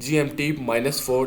GMT-4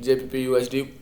JPP USD,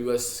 US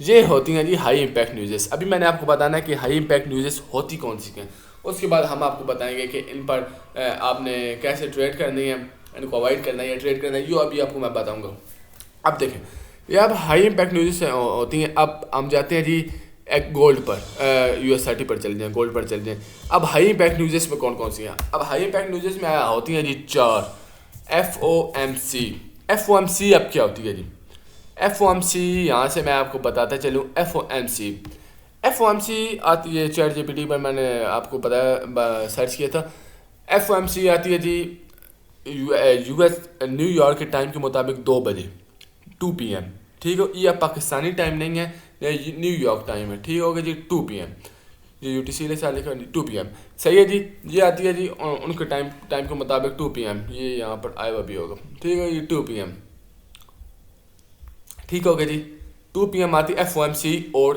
یہ ہوتی ہیں جی ہائی امپیکٹ نیوزز. ابھی میں نے آپ کو بتانا ہے کہ ہائی امپیکٹ نیوزز ہوتی کون سی ہیں. اس کے بعد ہم آپ کو بتائیں گے کہ ان پر آپ نے کیسے ٹریڈ کرنی ہے, ان کو اوائڈ کرنا ہے یا ٹریڈ کرنا ہے, یہ ابھی آپ کو میں بتاؤں گا. اب دیکھیں یہ اب ہائی امپیکٹ نیوزز ہوتی ہیں. اب ہم جاتے ہیں جی ایک گولڈ پر, US30 پر چل جائیں, گولڈ پر چل جائیں. اب ہائی امپیکٹ نیوزز میں کون کون سی ہیں؟ اب ہائی امپیکٹ نیوزز میں ہوتی ہیں جی 4 FOMC. FOMC اب کیا ہوتی ہے جی؟ FOMC یہاں سے میں آپ کو بتاتا چلوں. FOMC آتی ہے چیٹ GPT پر, میں نے آپ کو بتایا سرچ کیا تھا. FOMC آتی ہے جی US نیو یارک کے ٹائم کے مطابق 2 بجے 2 PM. ٹھیک ہے, یہ پاکستانی ٹائم نہیں ہے, یہ نیو یارک ٹائم ہے. ٹھیک ہوگا جی 2 PM. یہ UTC لے سال لکھا 2 PM. صحیح ہے جی. یہ آتی ہے جی ان کے ٹائم کے مطابق 2 PM. یہ یہاں پر آیا ہوا بھی ہوگا. ٹھیک ہے, یہ 2 PM. ٹھیک ہوگا جی. 2 PM آتی FOMC, اور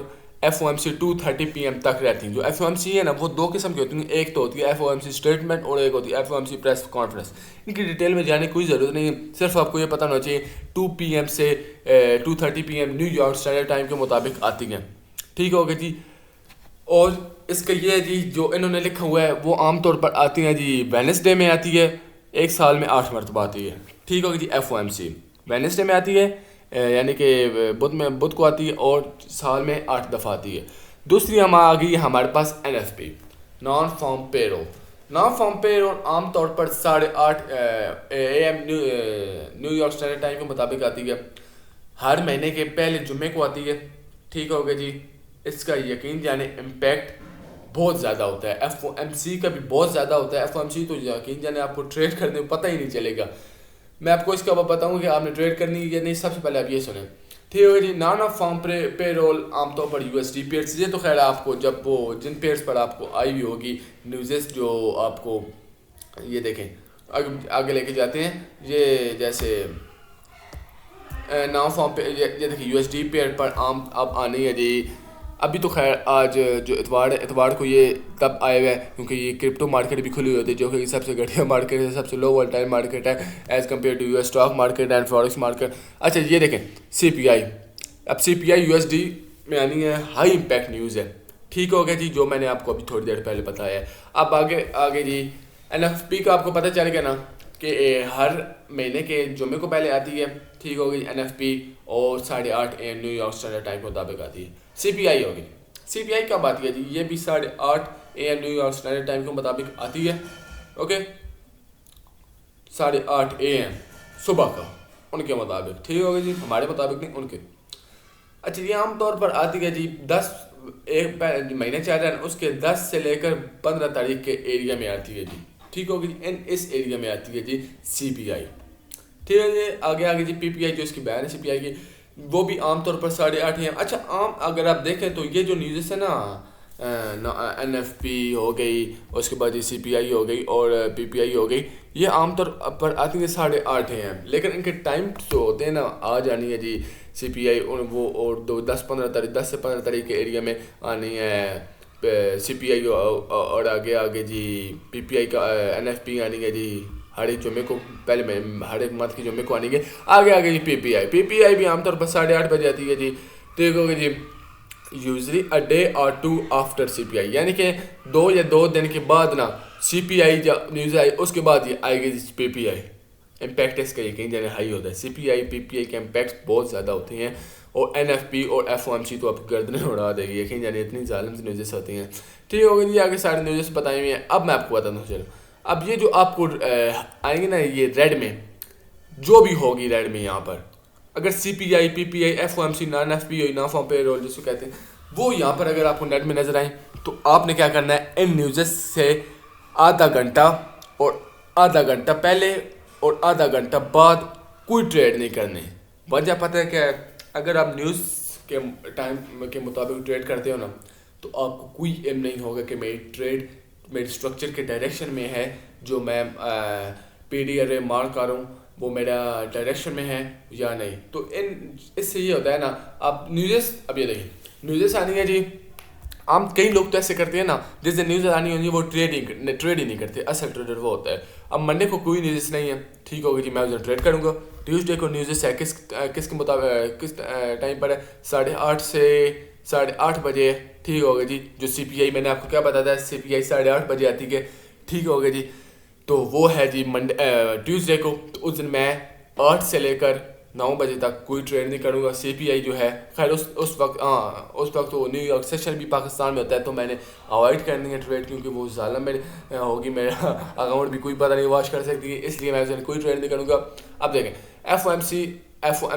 FOMC 2:30 PM تک رہتی ہیں. جو FOMC ہے نا وہ 2 قسم کی ہوتی ہیں. ایک تو ہوتی ہے FOMC اسٹیٹمنٹ, اور ایک ہوتی ہے FOMC پریس کانفرنس. ان کی ڈیٹیل میں جانے کی کوئی ضرورت نہیں ہے, صرف آپ کو یہ پتہ ہونا چاہیے 2 PM سے 2:30 PM new York standard time کے مطابق آتی ہیں. ٹھیک ہوگا جی. اور اس کا یہ جی جو انہوں نے لکھا ہوا ہے وہ عام طور پر آتی ہیں جی وینسڈے میں آتی ہے. ایک سال میں 8 مرتبہ آتی ہے. ٹھیک ہوگا جی. FOMC وینسڈے میں آتی ہے, یعنی کہ بدھ کو آتی ہے, اور سال میں 8 دفعہ آتی ہے. دوسری ہم آ گئی ہمارے پاس NFP, نان فارم پے role. Naan farm payroll عام طور پر 8:30 AM new York standard time کے مطابق آتی ہے. ہر مہینے کے پہلے جمعے کو آتی ہے. ٹھیک ہوگا جی. اس کا یقین جانے امپیکٹ بہت زیادہ ہوتا ہے. FOMC کا بھی بہت زیادہ ہوتا ہے. FOMC تو یقین جانے آپ کو ٹریڈ کرنے میں پتہ ہی نہیں چلے گا. میں آپ کو اس کا بتاؤں کہ آپ نے ٹریڈ کرنی ہے یا نہیں. سب سے پہلے آپ یہ سنیں. ٹھیک ہے جی. Non off farm payroll عام طور پر USD پیئرس. یہ تو خیر آپ کو جب وہ جن پیئرس پر آپ کو آئی ہوئی ہوگی نیوزز, جو آپ کو یہ دیکھیں آگے لے کے جاتے ہیں. یہ جیسے نان فارم پہ یہ دیکھیں USD پیئر پر عام اب آنی ہے جی. ابھی تو خیر آج جو اتوار کو یہ تب آئے ہوئے ہیں کیونکہ یہ کرپٹو مارکیٹ بھی کھلی ہوتی ہے, جو کہ سب سے گھٹیا مارکیٹ ہے, سب سے لو وولٹائل مارکیٹ ہے as compare to US stock market and forex market. اچھا یہ دیکھیں CPI. اب CPI USD میں آنی ہے ہائی امپیکٹ نیوز ہے. ٹھیک ہو گیا جی, جو میں نے آپ کو ابھی تھوڑی دیر پہلے بتایا ہے. اب آگے جی NFP کا آپ کو پتہ چل گیا نا کہ ہر مہینے کے جمعے کو پہلے آتی ہے. ٹھیک ہوگی NFP, اور 8:30 AM new York standard time کے مطابق آتی ہے. CPI ہوگی. CPI کب آتی ہے جی؟ یہ بھی 8:30 AM new York standard time کے مطابق آتی ہے. اوکے, 8:30 AM صبح کا ان کے مطابق. ٹھیک ہوگا جی, ہمارے مطابق نہیں, ان کے. اچھا یہ عام طور پر آتی ہے جی 10 ایک مہینے چل رہا ہے, اس کے 10 سے لے کر 15 تاریخ کے ایریا میں آتی ہے جی. ٹھیک ہوگی جی. اس ایریا میں آتی ہے جی CPI. ٹھیک ہے جی. آگے جی PPI جو اس کی بیان ہے CPI کی, وہ بھی عام طور پر 8:30 AM. اچھا عام اگر آپ دیکھیں تو یہ جو نیوزز ہے نا NFP ہو گئی, اس کے بعد یہ CPI ہو گئی, اور PPI ہو گئی, یہ عام طور پر آتی ہیں 8:30 AM. لیکن ان کے ٹائم جو ہوتے ہیں نا آ جانی ہے جی CPI, وہ اور 10 سے 15 تاریخ کے ایریا میں آنی ہے CPI, اور آگے جی PPI کا NFP آنی ہے جی ہر ایک جمعے کو, پہلے ہر ایک منتھ کے جمعے کو آنی ہے. آگے جی PPI بھی عام طور پر 8:30 بجے آتی ہے جی. ٹھیک ہوگی جی. Usually a day or 2 after CPI, یعنی کہ 2 دن کے بعد نا CPI جب نیوز آئی اس کے بعد یہ آئے گی PPI. امپیکٹ اس کا یقین جانے ہائی ہوتا ہے. CPI PPI کے امپیکٹ بہت زیادہ ہوتے ہیں, اور NFP اور FOMC تو آپ گردنیں اڑا دے گی یقین جانے, اتنی ظالم نیوزز ہوتی ہیں. ٹھیک ہوگی جی. آگے سارے نیوزز بتائی ہوئی ہیں. اب میں آپ کو بتاتا ہوں. چلو اب یہ جو آپ کو آئیں گے نا یہ ریڈ میں جو بھی ہوگی, ریڈ میں یہاں پر اگر CPI PPI FOMC non FP non farm payroll جس کو کہتے ہیں, وہ یہاں پر اگر آپ کو نیٹ میں نظر آئیں تو آپ نے کیا کرنا ہے, ان نیوزز سے آدھا گھنٹہ اور آدھا گھنٹہ پہلے اور آدھا گھنٹہ بعد کوئی ٹریڈ نہیں کرنے. وجہ پتہ ہے کہ اگر آپ نیوز کے ٹائم کے مطابق ٹریڈ کرتے ہو نا تو آپ کو کوئی علم نہیں ہوگا کہ میری ٹریڈ میری اسٹرکچر کے ڈائریکشن میں ہے, جو میں PD ارے مارک کر رہا ہوں وہ میرا ڈائریکشن میں ہے یا نہیں. تو اس سے یہ ہوتا ہے نا آپ نیوزز, اب یہ دیکھیں نیوزز آنی ہے جی عام کئی لوگ تو ایسے کرتے ہیں نا، جس دن نیوز آنی ہوتی ہے وہ ٹریڈ ہی نہیں کرتے، اصل ٹریڈر وہ ہوتا ہے. اب منڈے کو کوئی نیوز نہیں ہے، ٹھیک ہوگا جی، میں اس دن ٹریڈ کروں گا. ٹیوزڈے کو نیوز ہے کس کے مطابق کس ٹائم پر ہے، 8:30 سے 8:30 بجے، ٹھیک ہوگا جی. جو سی پی آئی میں نے آپ کو کیا بتایا تھا، سی پی آئی 8:30 بجے آتی ہے، ٹھیک ہوگا جی. تو وہ ہے جی ٹیوزڈے کو. تو اس دن میں 8 سے لے کر 9 بجے تک کوئی ٹریڈ نہیں کروں گا. سی پی آئی جو ہے خیر اس وقت وہ نیو یارک سیشن بھی پاکستان میں ہوتا ہے، تو میں نے اوائڈ کرنی ہے ٹریڈ، کیونکہ وہ ظالم میرے ہوگی، میرا اکاؤنٹ بھی کوئی پتہ نہیں واش کر سکتی ہے، اس لیے میں اس دن کوئی ٹریڈ نہیں کروں گا. اب دیکھیں ایف او ایم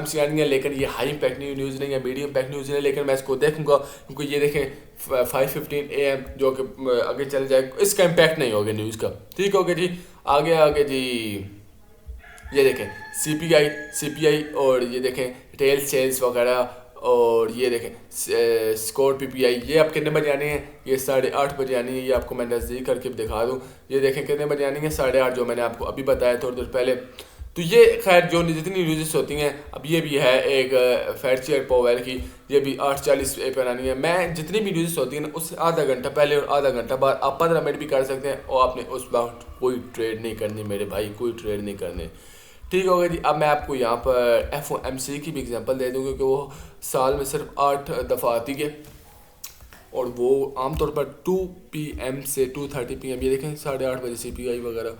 سی آنی ہے، لیکن یہ ہائی امپیکٹ نیوز نہیں ہے، میڈیم امپیکٹ نیوز نہیں ہے، لیکن میں اس کو دیکھوں گا، کیونکہ یہ دیکھیں 5:15 AM جو کہ آگے چل جائے، اس کا امپیکٹ نہیں ہوگا نیوز کا، ٹھیک ہوگا جی. آگے جی یہ دیکھیں سی پی آئی اور یہ دیکھیں ریٹیل سیلز وغیرہ، اور یہ دیکھیں اسکور پی پی آئی، یہ آپ کتنے بجے آنی ہے، یہ 8:30 بجے آنی ہے. یہ آپ کو میں نزدیک کر کے دکھا دوں، یہ دیکھیں کتنے بجے آنی ہے، 8:30، جو میں نے آپ کو ابھی بتایا تھوڑی دیر پہلے. تو یہ خیر جو جتنی نیوزز ہوتی ہیں، اب یہ بھی ہے ایک فیڈ چیئر پاویل کی، یہ بھی 8:40 پر آنی ہے. میں جتنی بھی نیوزز ہوتی ہیں نا، اس سے آدھا گھنٹہ پہلے اور آدھا گھنٹہ بعد آپ 15 منٹ بھی کر سکتے ہیں، اور آپ نے اس وقت کوئی ٹریڈ نہیں کرنی میرے بھائی، کوئی ٹریڈ نہیں کرنے، ٹھیک ہوگا جی. اب میں آپ کو یہاں پر ایف او ایم سی کی بھی اگزامپل دے دوں گا کہ وہ سال میں صرف 8 دفعہ آتی ہے، اور وہ عام طور پر 2 PM سے 2:30 PM. یہ دیکھیں 8:30 بجے سی پی آئی وغیرہ،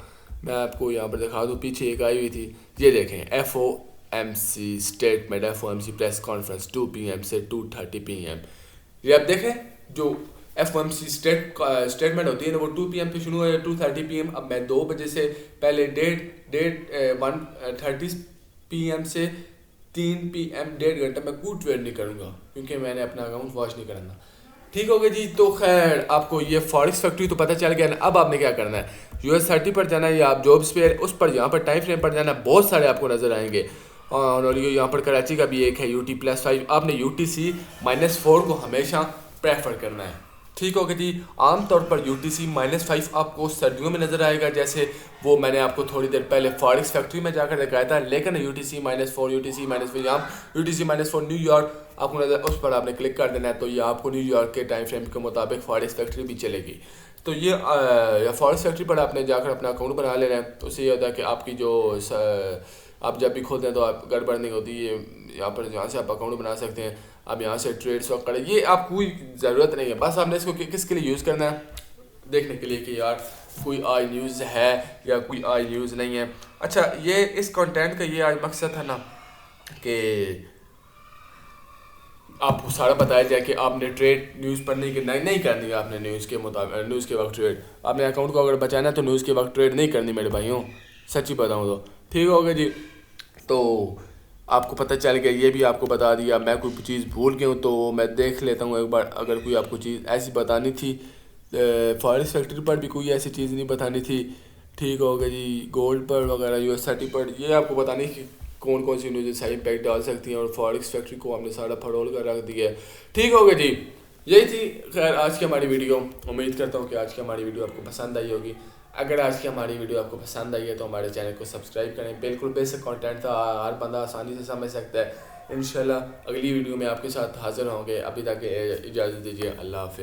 میں آپ کو یہاں پر دکھا دوں، پیچھے ایک آئی ہوئی تھی، یہ دیکھیں F O M C statement, F O M C press conference 2 PM سے 2:30 PM. یہ آپ دیکھیں جو F O M C statement ہوتی ہے نا، وہ 2 PM پہ شروع ہے، 2:30 PM. اب میں 2 بجے سے پہلے 1:30 PM سے 3 PM 1.5 گھنٹہ میں کوئی ٹریڈ نہیں کروں گا، کیونکہ میں نے اپنا اکاؤنٹ واش نہیں کرنا، ٹھیک ہوگا جی. تو خیر آپ کو یہ فارکس فیکٹری تو پتہ چل گیا نا. اب آپ نے کیا کرنا ہے، US30 پر جانا ہے، یا آپ جابس پہ اس پر یہاں پر ٹائم فریم پر جانا ہے، بہت سارے آپ کو نظر آئیں گے. اور یہاں پر کراچی کا بھی ایک ہے UT+5. آپ نے UTC-4 کو ہمیشہ پریفر کرنا ہے، ٹھیک ہوگا جی. عام طور پر UTC-5 آپ کو سردیوں میں نظر آئے گا، جیسے وہ میں نے آپ کو تھوڑی دیر پہلے فارکس فیکٹری میں جا کر دکھایا تھا. لیکن UTC-4 یہاں UTC-4 نیو یارک آپ کو نظر، اس پر آپ نے کلک کر دینا ہے، تو یہ آپ کو نیو یارک کے ٹائم فریم کے مطابق فارکس فیکٹری بھی چلے گی. تو یہ فارکس فیکٹری پر آپ نے جا کر اپنا اکاؤنٹ بنا لینا ہے. تو اس سے یہ ہوتا ہے کہ آپ کی جو آپ جب بھی کھولتے ہیں تو آپ گڑبڑ نہیں ہوتی. یہ یہاں پر جہاں سے آپ اکاؤنٹ بنا سکتے ہیں، اب یہاں سے ٹریڈ سواپ کریں، یہ آپ کوئی ضرورت نہیں ہے. بس آپ نے اس کو کس کے لیے یوز کرنا ہے، دیکھنے کے لیے کہ یار کوئی آئی نیوز ہے یا کوئی آئی نیوز نہیں ہے. اچھا، یہ اس کنٹینٹ کا یہ آج مقصد تھا نا کہ آپ کو سارا بتایا جائے کہ آپ نے ٹریڈ نیوز پر نہیں کرنی ہے. آپ نے نیوز کے مطابق نیوز کے وقت ٹریڈ، آپ نے اکاؤنٹ کو اگر بچانا ہے تو نیوز کے وقت ٹریڈ نہیں کرنی میرے بھائیوں، سچی بتاؤں تو، ٹھیک ہوگا جی. تو آپ کو پتہ چل گیا، یہ بھی آپ کو بتا دیا. میں کوئی چیز بھول گیا ہوں تو میں دیکھ لیتا ہوں ایک بار، اگر کوئی آپ کو چیز ایسی بتانی تھی. فارکس فیکٹری پر بھی کوئی ایسی چیز نہیں بتانی تھی، ٹھیک ہوگا جی. گولڈ پر وغیرہ US30 پر یہ آپ کو بتانی کہ کون کون سی نیوز صحیح امپیکٹ ڈال سکتی ہیں، اور فارکس فیکٹری کو ہم نے سارا پھڑول کر رکھ دیا ہے، ٹھیک ہوگا جی. یہی تھی خیر آج کی ہماری ویڈیو. امید کرتا ہوں کہ آج کی ہماری ویڈیو آپ کو پسند آئی ہوگی. اگر آج کی ہماری ویڈیو آپ کو پسند آئی ہے تو ہمارے چینل کو سبسکرائب کریں. بالکل بیسک کنٹینٹ تھا، ہر بندہ آسانی سے سمجھ سکتا ہے. انشاءاللہ اگلی ویڈیو میں آپ کے ساتھ حاضر ہوں گے. ابھی تک اجازت دیجیے، اللہ حافظ.